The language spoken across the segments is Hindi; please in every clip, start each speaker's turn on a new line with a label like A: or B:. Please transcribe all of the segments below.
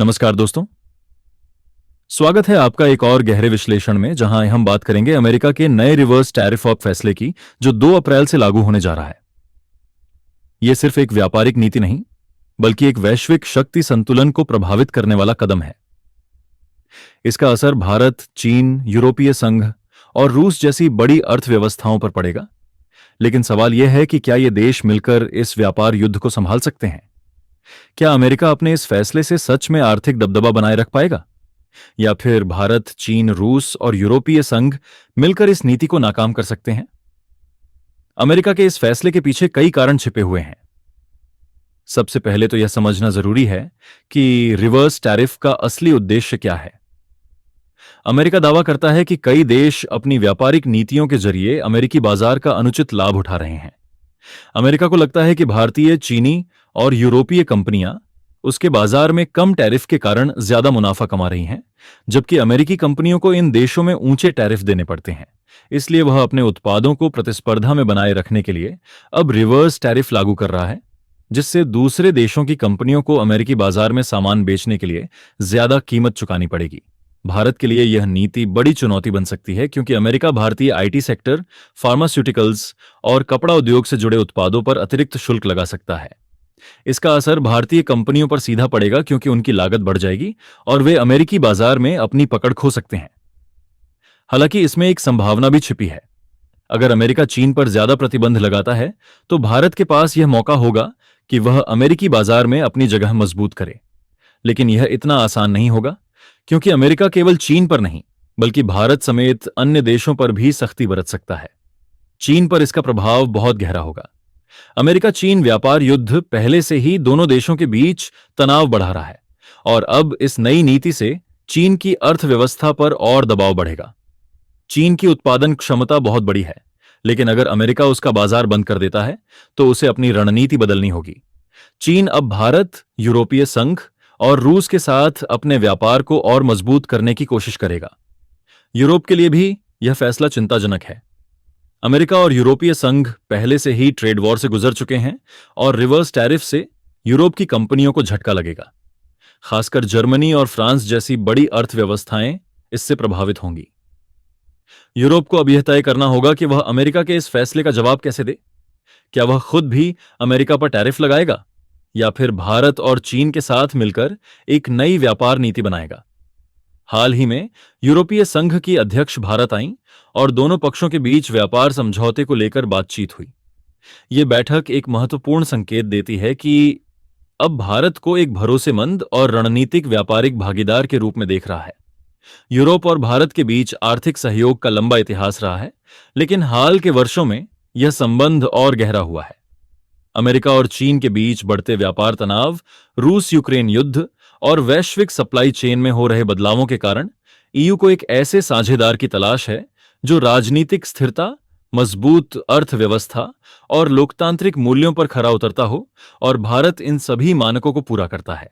A: नमस्कार दोस्तों। स्वागत है आपका एक और गहरे विश्लेषण में, जहां हम बात करेंगे अमेरिका के नए रिवर्स टैरिफ ऑफ फैसले की, जो 2 अप्रैल से लागू होने जा रहा है। यह सिर्फ एक व्यापारिक नीति नहीं, बल्कि एक वैश्विक शक्ति संतुलन को प्रभावित करने वाला कदम है। इसका असर भारत, चीन, यूरोपीय संघ और रूस जैसी बड़ी अर्थव्यवस्थाओं पर पड़ेगा। लेकिन सवाल यह है कि क्या ये देश मिलकर इस व्यापार युद्ध को संभाल सकते हैं? क्या अमेरिका अपने इस फैसले से सच में आर्थिक दबदबा बनाए रख पाएगा, या फिर भारत, चीन, रूस और यूरोपीय संघ मिलकर इस नीति को नाकाम कर सकते हैं? अमेरिका के इस फैसले के पीछे कई कारण छिपे हुए हैं। सबसे पहले तो यह समझना जरूरी है कि रिवर्स टैरिफ का असली उद्देश्य क्या है। अमेरिका दावा करता है कि कई देश अपनी व्यापारिक नीतियों के जरिए अमेरिकी बाजार का अनुचित लाभ उठा रहे हैं। अमेरिका को लगता है कि भारतीय, चीनी और यूरोपीय कंपनियां उसके बाजार में कम टैरिफ के कारण ज्यादा मुनाफा कमा रही हैं, जबकि अमेरिकी कंपनियों को इन देशों में ऊंचे टैरिफ देने पड़ते हैं। इसलिए वह अपने उत्पादों को प्रतिस्पर्धा में बनाए रखने के लिए अब रिवर्स टैरिफ लागू कर रहा है, जिससे दूसरे देशों की कंपनियों को अमेरिकी बाजार में सामान बेचने के लिए ज्यादा कीमत चुकानी पड़ेगी। भारत के लिए यह नीति बड़ी चुनौती बन सकती है, क्योंकि अमेरिका भारतीय आईटी सेक्टर, फार्मास्यूटिकल्स और कपड़ा उद्योग से जुड़े उत्पादों पर अतिरिक्त शुल्क लगा सकता है। इसका असर भारतीय कंपनियों पर सीधा पड़ेगा, क्योंकि उनकी लागत बढ़ जाएगी और वे अमेरिकी बाजार में अपनी पकड़ खो सकते हैं। हालांकि इसमें एक संभावना भी छिपी है। अगर अमेरिका चीन पर ज्यादा प्रतिबंध लगाता है, तो भारत के पास यह मौका होगा कि वह अमेरिकी बाजार में अपनी जगह मजबूत करे। लेकिन यह इतना आसान नहीं होगा, क्योंकि अमेरिका केवल चीन पर नहीं, बल्कि भारत समेत अन्य देशों पर भी सख्ती बरत सकता है। चीन पर इसका प्रभाव बहुत गहरा होगा। अमेरिका चीन व्यापार युद्ध पहले से ही दोनों देशों के बीच तनाव बढ़ा रहा है, और अब इस नई नीति से चीन की अर्थव्यवस्था पर और दबाव बढ़ेगा। चीन की उत्पादन क्षमता बहुत बड़ी है, लेकिन अगर अमेरिका उसका बाजार बंद कर देता है, तो उसे अपनी रणनीति बदलनी होगी। चीन अब भारत, यूरोपीय संघ और रूस के साथ अपने व्यापार को और मजबूत करने की कोशिश करेगा। यूरोप के लिए भी यह फैसला चिंताजनक है। अमेरिका और यूरोपीय संघ पहले से ही ट्रेड वॉर से गुजर चुके हैं, और रिवर्स टैरिफ से यूरोप की कंपनियों को झटका लगेगा। खासकर जर्मनी और फ्रांस जैसी बड़ी अर्थव्यवस्थाएं इससे प्रभावित होंगी। यूरोप को अब यह तय करना होगा कि वह अमेरिका के इस फैसले का जवाब कैसे दे। क्या वह खुद भी अमेरिका पर टैरिफ लगाएगा, या फिर भारत और चीन के साथ मिलकर एक नई व्यापार नीति बनाएगा? हाल ही में यूरोपीय संघ की अध्यक्ष भारत आईं और दोनों पक्षों के बीच व्यापार समझौते को लेकर बातचीत हुई। यह बैठक एक महत्वपूर्ण संकेत देती है कि अब भारत को एक भरोसेमंद और रणनीतिक व्यापारिक भागीदार के रूप में देख रहा है। यूरोप और भारत के बीच आर्थिक सहयोग का लंबा इतिहास रहा है, लेकिन हाल के वर्षों में यह संबंध और गहरा हुआ है। अमेरिका और चीन के बीच बढ़ते व्यापार तनाव, रूस यूक्रेन युद्ध और वैश्विक सप्लाई चेन में हो रहे बदलावों के कारण ईयू को एक ऐसे साझेदार की तलाश है जो राजनीतिक स्थिरता, मजबूत अर्थव्यवस्था और लोकतांत्रिक मूल्यों पर खरा उतरता हो, और भारत इन सभी मानकों को पूरा करता है।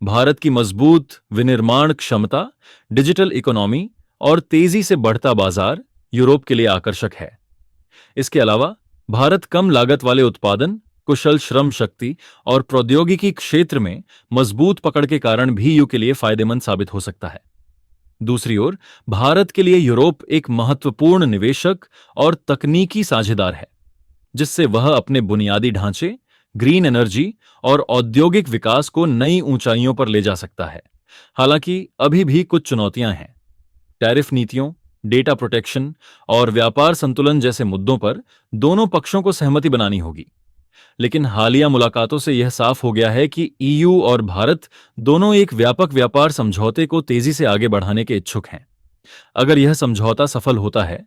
A: भारत की मजबूत विनिर्माण क्षमता, डिजिटल इकोनॉमी और तेजी से बढ़ता बाजार यूरोप के लिए आकर्षक है। इसके अलावा भारत कम लागत वाले उत्पादन, कुशल श्रम शक्ति और प्रौद्योगिकी क्षेत्र में मजबूत पकड़ के कारण भी यूके लिए फायदेमंद साबित हो सकता है। दूसरी ओर भारत के लिए यूरोप एक महत्वपूर्ण निवेशक और तकनीकी साझेदार है, जिससे वह अपने बुनियादी ढांचे, ग्रीन एनर्जी और औद्योगिक विकास को नई ऊंचाइयों पर ले जा सकता है। हालांकि अभी भी कुछ चुनौतियां हैं। टैरिफ नीतियों, डेटा प्रोटेक्शन और व्यापार संतुलन जैसे मुद्दों पर दोनों पक्षों को सहमति बनानी होगी। लेकिन हालिया मुलाकातों से यह साफ हो गया है कि ईयू और भारत दोनों एक व्यापक व्यापार समझौते को तेजी से आगे बढ़ाने के इच्छुक हैं। अगर यह समझौता सफल होता है,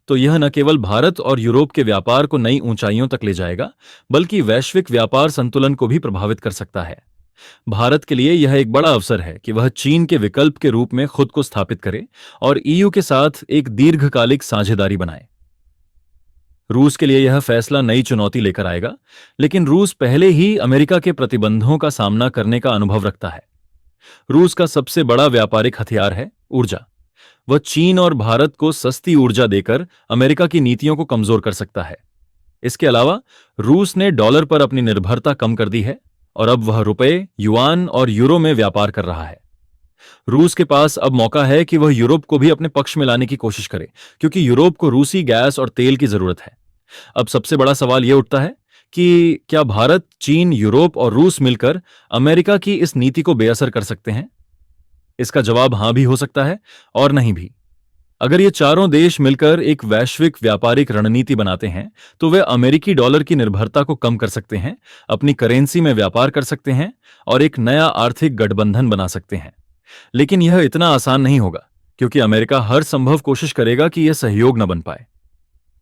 A: तो यह न केवल भारत और यूरोप के व्यापार को नई ऊंचाइयों तक ले जाएगा, बल्कि वैश्विक व्यापार संतुलन को भी प्रभावित कर सकता है। भारत के लिए यह एक बड़ा अवसर है कि वह चीन के विकल्प के रूप में खुद को स्थापित करे और ईयू के साथ एक दीर्घकालिक साझेदारी बनाए। रूस के लिए यह फैसला नई चुनौती लेकर आएगा, लेकिन रूस पहले ही अमेरिका के प्रतिबंधों का सामना करने का अनुभव रखता है। रूस का सबसे बड़ा व्यापारिक हथियार है ऊर्जा। वह चीन और भारत को सस्ती ऊर्जा देकर अमेरिका की नीतियों को कमजोर कर सकता है। इसके अलावा रूस ने डॉलर पर अपनी निर्भरता कम कर दी है और अब वह रुपए, युआन और यूरो में व्यापार कर रहा है। रूस के पास अब मौका है कि वह यूरोप को भी अपने पक्ष में लाने की कोशिश करे, क्योंकि यूरोप को रूसी गैस और तेल की जरूरत है। अब सबसे बड़ा सवाल यह उठता है कि क्या भारत, चीन, यूरोप और रूस मिलकर अमेरिका की इस नीति को बेअसर कर सकते हैं? इसका जवाब हां भी हो सकता है और नहीं भी। अगर ये चारों देश मिलकर एक वैश्विक व्यापारिक रणनीति बनाते हैं, तो वे अमेरिकी डॉलर की निर्भरता को कम कर सकते हैं, अपनी करेंसी में व्यापार कर सकते हैं और एक नया आर्थिक गठबंधन बना सकते हैं। लेकिन यह इतना आसान नहीं होगा, क्योंकि अमेरिका हर संभव कोशिश करेगा कि यह सहयोग न बन पाए।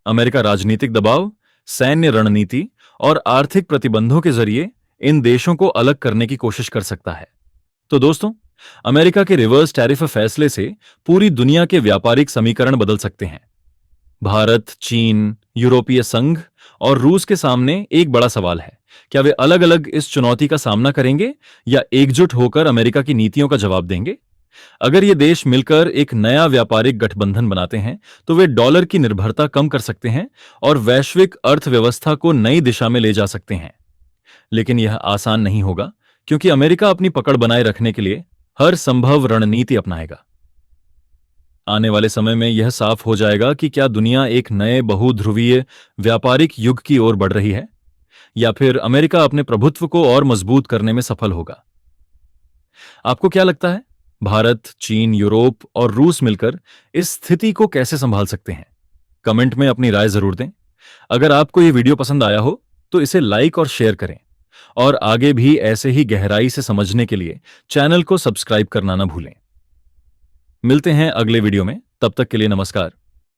A: अमेरिका राजनीतिक दबाव, सैन्य रणनीति और आर्थिक प्रतिबंधों के जरिए इन देशों को अलग करने की कोशिश कर सकता है। तो दोस्तों, अमेरिका के रिवर्स टैरिफ फैसले से पूरी दुनिया के व्यापारिक समीकरण बदल सकते हैं। भारत, चीन, यूरोपीय संघ और रूस के सामने एक बड़ा सवाल है। क्या वे अलग अलग इस चुनौती का सामना करेंगे या एकजुट होकर अमेरिका की नीतियों का जवाब देंगे? अगर ये देश मिलकर एक नया व्यापारिक गठबंधन बनाते हैं, तो वे डॉलर की निर्भरता कम कर सकते हैं और वैश्विक अर्थव्यवस्था को नई दिशा में ले जा सकते हैं। लेकिन यह आसान नहीं होगा, क्योंकि अमेरिका अपनी पकड़ बनाए रखने के लिए हर संभव रणनीति अपनाएगा। आने वाले समय में यह साफ हो जाएगा कि क्या दुनिया एक नए बहुध्रुवीय व्यापारिक युग की ओर बढ़ रही है, या फिर अमेरिका अपने प्रभुत्व को और मजबूत करने में सफल होगा। आपको क्या लगता है, भारत, चीन, यूरोप और रूस मिलकर इस स्थिति को कैसे संभाल सकते हैं? कमेंट में अपनी राय जरूर दें। अगर आपको यह वीडियो पसंद आया हो तो इसे लाइक और शेयर करें, और आगे भी ऐसे ही गहराई से समझने के लिए चैनल को सब्सक्राइब करना ना भूलें। मिलते हैं अगले वीडियो में, तब तक के लिए नमस्कार।